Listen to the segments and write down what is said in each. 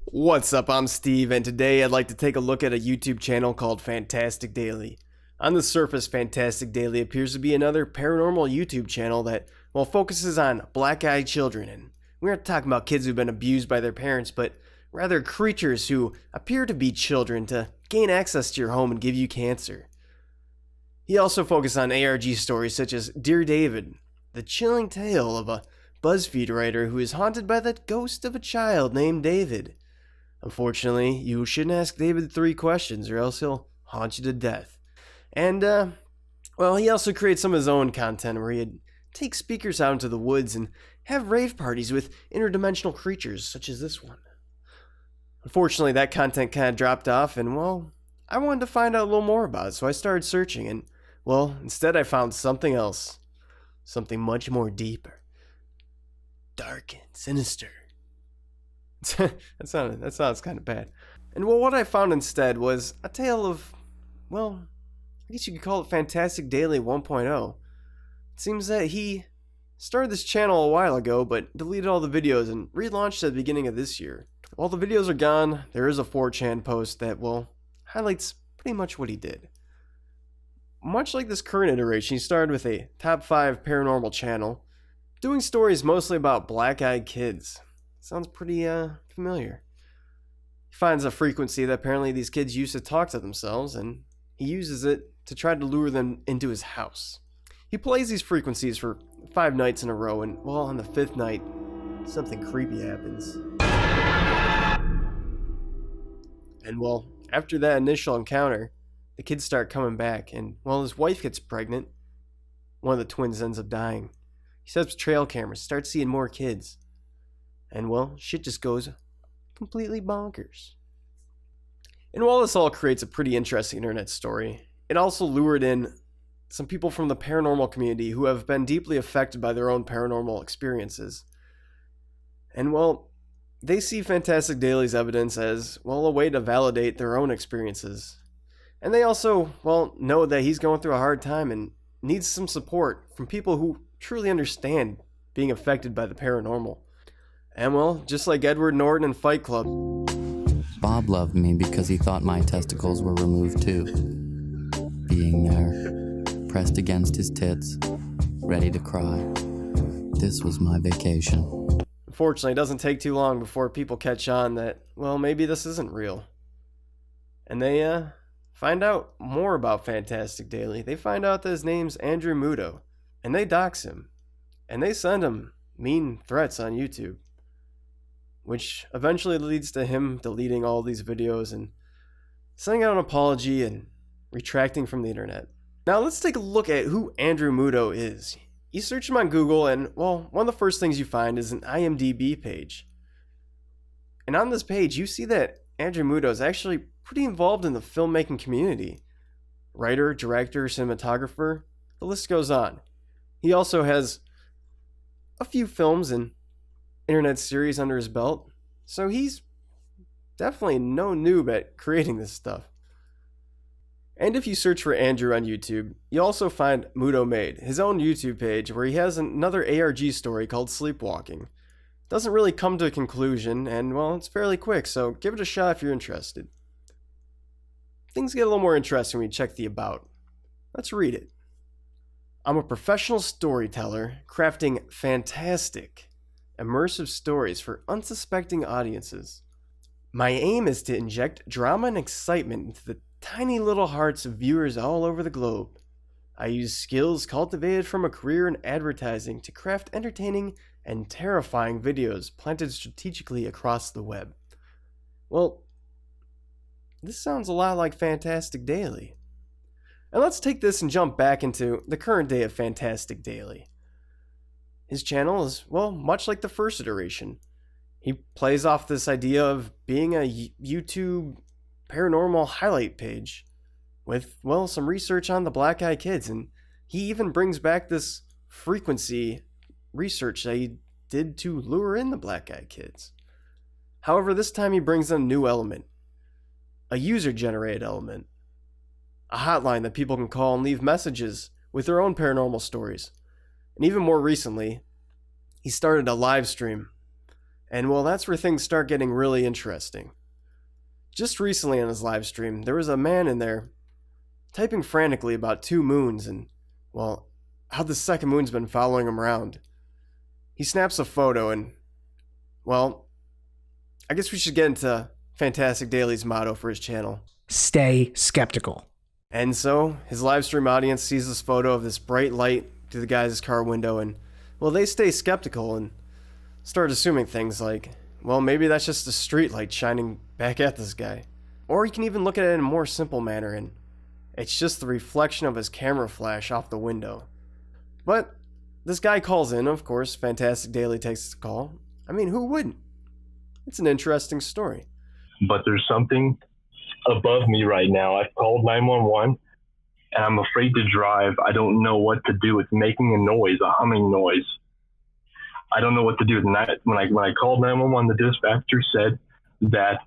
What's up, I'm Steve, and today I'd like to take a look at a YouTube channel called Fantastic Daily. On the surface, Fantastic Daily appears to be another paranormal YouTube channel that, well, focuses on black-eyed children, and we're not talking about kids who've been abused by their parents, but rather creatures who appear to be children to gain access to your home and give you cancer. He also focuses on ARG stories such as Dear David, the chilling tale of a BuzzFeed writer who is haunted by the ghost of a child named David. Unfortunately, you shouldn't ask David 3 questions or else he'll haunt you to death. And, well, he also creates some of his own content where he'd take speakers out into the woods and have rave parties with interdimensional creatures such as this one. Unfortunately, that content kind of dropped off and, well, I wanted to find out a little more about it, so I started searching and, well, instead I found something else. Something much more deeper. Dark and sinister. that sounds kind of bad. And well, what I found instead was a tale of, well, I guess you could call it Fantastic Daily 1.0. It seems that he started this channel a while ago, but deleted all the videos and relaunched at the beginning of this year. While the videos are gone, there is a 4chan post that, well, highlights pretty much what he did. Much like this current iteration, he started with a top 5 paranormal channel, doing stories mostly about black-eyed kids. Sounds pretty familiar. He finds a frequency that apparently these kids used to talk to themselves, and he uses it to try to lure them into his house. He plays these frequencies for 5 nights in a row, and well, on the 5th night, something creepy happens. And well, after that initial encounter, the kids start coming back, and well, his wife gets pregnant. One of the twins ends up dying. He sets up trail cameras, starts seeing more kids. And well, shit just goes completely bonkers. And while this all creates a pretty interesting internet story, it also lured in some people from the paranormal community who have been deeply affected by their own paranormal experiences. And well, they see Fantastic Daily's evidence as, well, a way to validate their own experiences. And they also, well, know that he's going through a hard time and needs some support from people who truly understand being affected by the paranormal. And well, just like Edward Norton in Fight Club, Bob loved me because he thought my testicles were removed too. Being there, pressed against his tits, ready to cry. This was my vacation. Unfortunately, it doesn't take too long before people catch on that, well, maybe this isn't real. And they find out more about Fantastic Daily. They find out that his name's Andrew Muto, and they dox him. And they send him mean threats on YouTube, which eventually leads to him deleting all these videos and sending out an apology and retracting from the internet. Now let's take a look at who Andrew Muto is. You search him on Google and, well, one of the first things you find is an IMDb page. And on this page, you see that Andrew Muto is actually pretty involved in the filmmaking community. Writer, director, cinematographer, the list goes on. He also has a few films and internet series under his belt, so he's definitely no noob at creating this stuff. And if you search for Andrew on YouTube, you also find Muto Made, his own YouTube page where he has another ARG story called Sleepwalking. Doesn't really come to a conclusion, and well, it's fairly quick, so give it a shot if you're interested. Things get a little more interesting when you check the about. Let's read it. I'm a professional storyteller crafting fantastic, immersive stories for unsuspecting audiences. My aim is to inject drama and excitement into the tiny little hearts of viewers all over the globe. I use skills cultivated from a career in advertising to craft entertaining and terrifying videos planted strategically across the web. Well, this sounds a lot like Fantastic Daily. And let's take this and jump back into the current day of Fantastic Daily. His channel is, well, much like the first iteration. He plays off this idea of being a YouTube paranormal highlight page with, well, some research on the black-eyed kids, and he even brings back this frequency research that he did to lure in the black-eyed kids. However, this time he brings in a new element, a user-generated element, a hotline that people can call and leave messages with their own paranormal stories. And even more recently, he started a live stream. And well, that's where things start getting really interesting. Just recently on his live stream, there was a man in there typing frantically about 2 moons and, well, how the second moon's been following him around. He snaps a photo and, well, I guess we should get into Fantastic Daily's motto for his channel. Stay skeptical. And so, his live stream audience sees this photo of this bright light through the guy's car window and, well, they stay skeptical and start assuming things like, well, maybe that's just a street light shining back at this guy. Or you can even look at it in a more simple manner and it's just the reflection of his camera flash off the window. But this guy calls in, of course, Fantastic Daily takes the call. I mean, who wouldn't? It's an interesting story. But there's something above me right now. I've called 911 and I'm afraid to drive. I don't know what to do. It's making a noise, a humming noise. I don't know what to do. And when I called 911, the dispatcher said that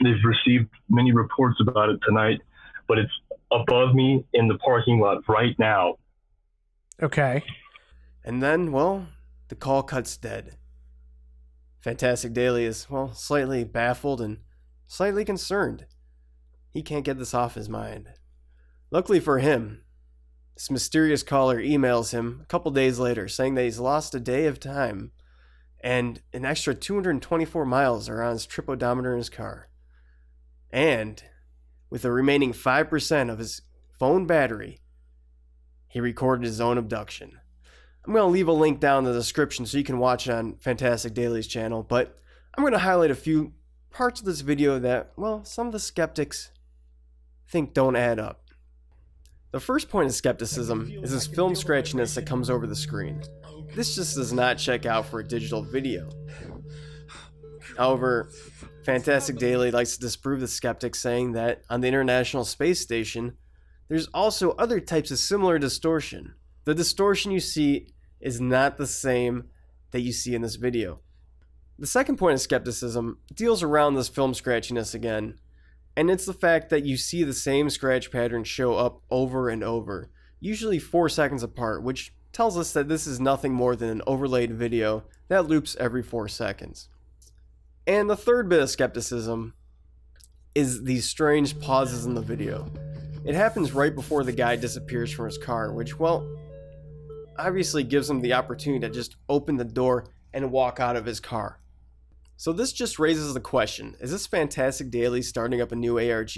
they've received many reports about it tonight, but it's above me in the parking lot right now. Okay. And then, well, the call cuts dead. Fantastic Daily is, well, slightly baffled and slightly concerned. He can't get this off his mind. Luckily for him, this mysterious caller emails him a couple days later saying that he's lost a day of time and an extra 224 miles are on his trip odometer in his car. And with the remaining 5% of his phone battery, he recorded his own abduction. I'm going to leave a link down in the description so you can watch it on Fantastic Daily's channel, but I'm going to highlight a few parts of this video that, well, some of the skeptics think don't add up. The first point of skepticism is this film scratchiness that comes over the screen. This just does not check out for a digital video. However, Fantastic Daily likes to disprove the skeptics, saying that on the International Space Station, there's also other types of similar distortion. The distortion you see is not the same that you see in this video. The second point of skepticism deals around this film scratchiness again, and it's the fact that you see the same scratch pattern show up over and over, usually 4 seconds apart, which tells us that this is nothing more than an overlaid video that loops every 4 seconds. And the third bit of skepticism is these strange pauses in the video. It happens right before the guy disappears from his car, which, well, obviously gives him the opportunity to just open the door and walk out of his car. So this just raises the question, is this Fantastic Daily starting up a new ARG,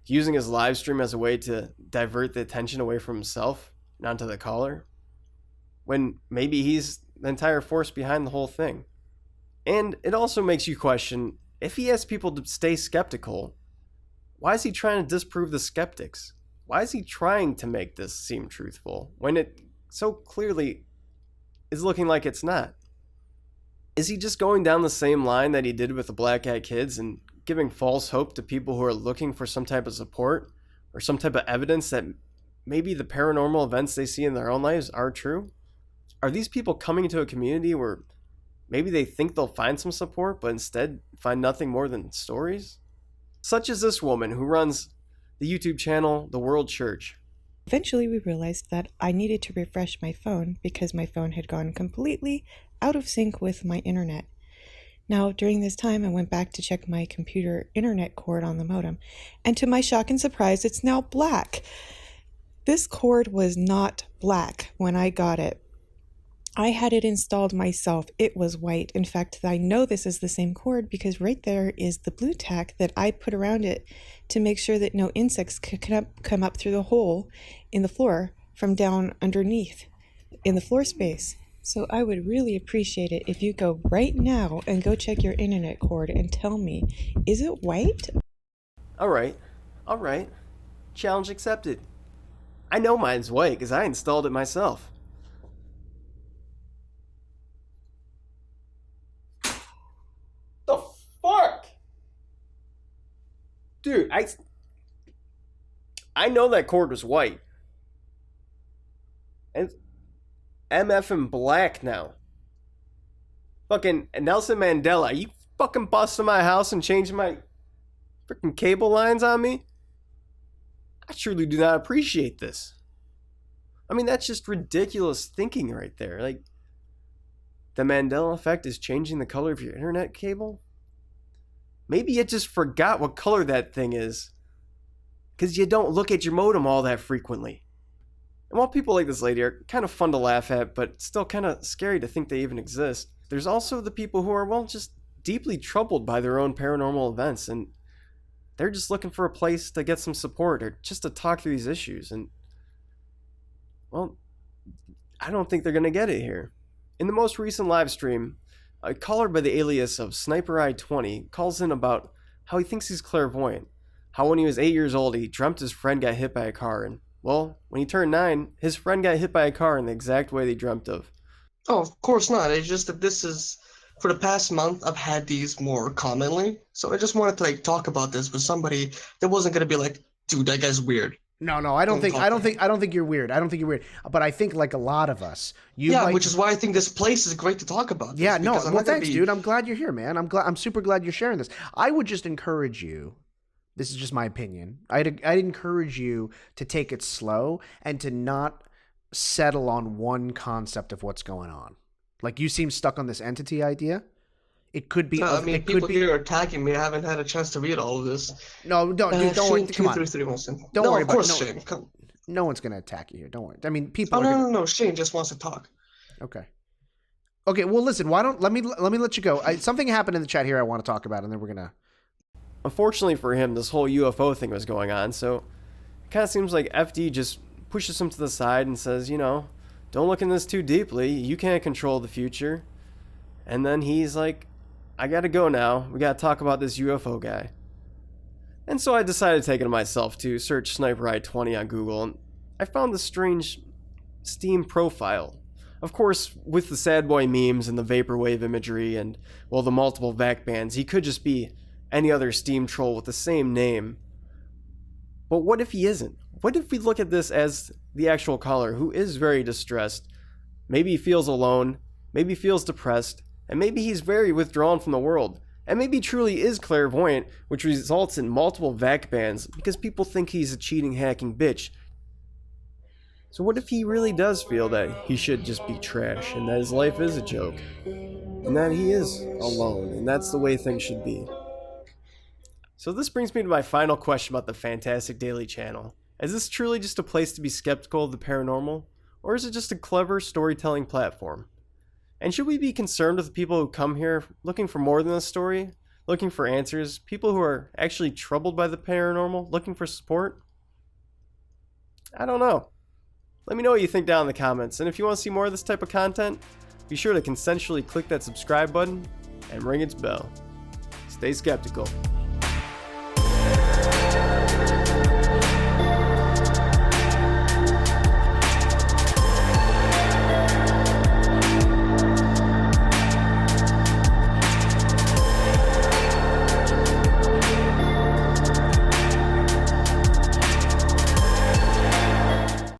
using his live stream as a way to divert the attention away from himself and onto the caller? When maybe he's the entire force behind the whole thing. And it also makes you question, if he has people to stay skeptical, why is he trying to disprove the skeptics? Why is he trying to make this seem truthful when it so clearly is looking like it's not? Is he just going down the same line that he did with the Black Eyed Kids and giving false hope to people who are looking for some type of support or some type of evidence that maybe the paranormal events they see in their own lives are true? Are these people coming to a community where maybe they think they'll find some support, but instead find nothing more than stories? Such as this woman who runs the YouTube channel, The World Church. Eventually we realized that I needed to refresh my phone because my phone had gone completely out of sync with my internet. Now, during this time, I went back to check my computer internet cord on the modem, and to my shock and surprise, it's now black. This cord was not black when I got it. I had it installed myself. It was white. In fact, I know this is the same cord because right there is the blue tack that I put around it to make sure that no insects could come up through the hole in the floor from down underneath in the floor space. So I would really appreciate it if you go right now and go check your internet cord and tell me, is it white? All right. Challenge accepted. I know mine's white because I installed it myself. The fuck? Dude, I know that cord was white. And MF in black now. Fucking Nelson Mandela, you fucking busting my house and changing my freaking cable lines on me? I truly do not appreciate this. I mean, that's just ridiculous thinking right there. Like, the Mandela effect is changing the color of your internet cable? Maybe you just forgot what color that thing is, because you don't look at your modem all that frequently. And while people like this lady are kind of fun to laugh at, but still kind of scary to think they even exist, there's also the people who are, well, just deeply troubled by their own paranormal events, and they're just looking for a place to get some support or just to talk through these issues. And, well, I don't think they're going to get it here. In the most recent live stream, a caller by the alias of SniperEye20 calls in about how he thinks he's clairvoyant, how when he was 8 years old he dreamt his friend got hit by a car, and, well, when he turned 9, his friend got hit by a car in the exact way they dreamt of. Oh, of course not. It's just that this is, for the past month, I've had these more commonly. So I just wanted to talk about this with somebody that wasn't gonna be like, dude, that guy's weird. No, I don't think you're weird. I don't think you're weird. But I think like a lot of us, which is why I think this place is great to talk about. Yeah, no, well, thanks, dude. I'm glad you're here, man. I'm super glad you're sharing this. I would just encourage you. This is just my opinion. I'd encourage you to take it slow and to not settle on one concept of what's going on. Like, you seem stuck on this entity idea. It could be. People here are attacking me. I haven't had a chance to read all of this. No, don't worry. Come on. Don't worry about it. Shane. Come. No one's gonna attack you here. Don't worry. I mean, people. Oh, no. Shane just wants to talk. Okay. Well, listen. Why don't let me let you go. Something happened in the chat here. I want to talk about, and then we're gonna. Unfortunately for him, this whole UFO thing was going on, so it kind of seems like FD just pushes him to the side and says, don't look in this too deeply. You can't control the future. And then he's like, I gotta go now. We gotta talk about this UFO guy. And so I decided to take it myself to search SniperEye20 on Google, and I found this strange Steam profile. Of course, with the sad boy memes and the vaporwave imagery and, well, the multiple vac bands, he could just be any other Steam troll with the same name. But what if he isn't? What if we look at this as the actual caller who is very distressed? Maybe he feels alone, maybe feels depressed, and maybe he's very withdrawn from the world. And maybe he truly is clairvoyant, which results in multiple vac bans because people think he's a cheating, hacking bitch. So what if he really does feel that he should just be trash, and that his life is a joke, and that he is alone, and that's the way things should be? So this brings me to my final question about the Fantastic Daily channel. Is this truly just a place to be skeptical of the paranormal, or is it just a clever storytelling platform? And should we be concerned with the people who come here looking for more than a story, looking for answers, people who are actually troubled by the paranormal, looking for support? I don't know. Let me know what you think down in the comments, and if you want to see more of this type of content, be sure to consensually click that subscribe button and ring its bell. Stay skeptical.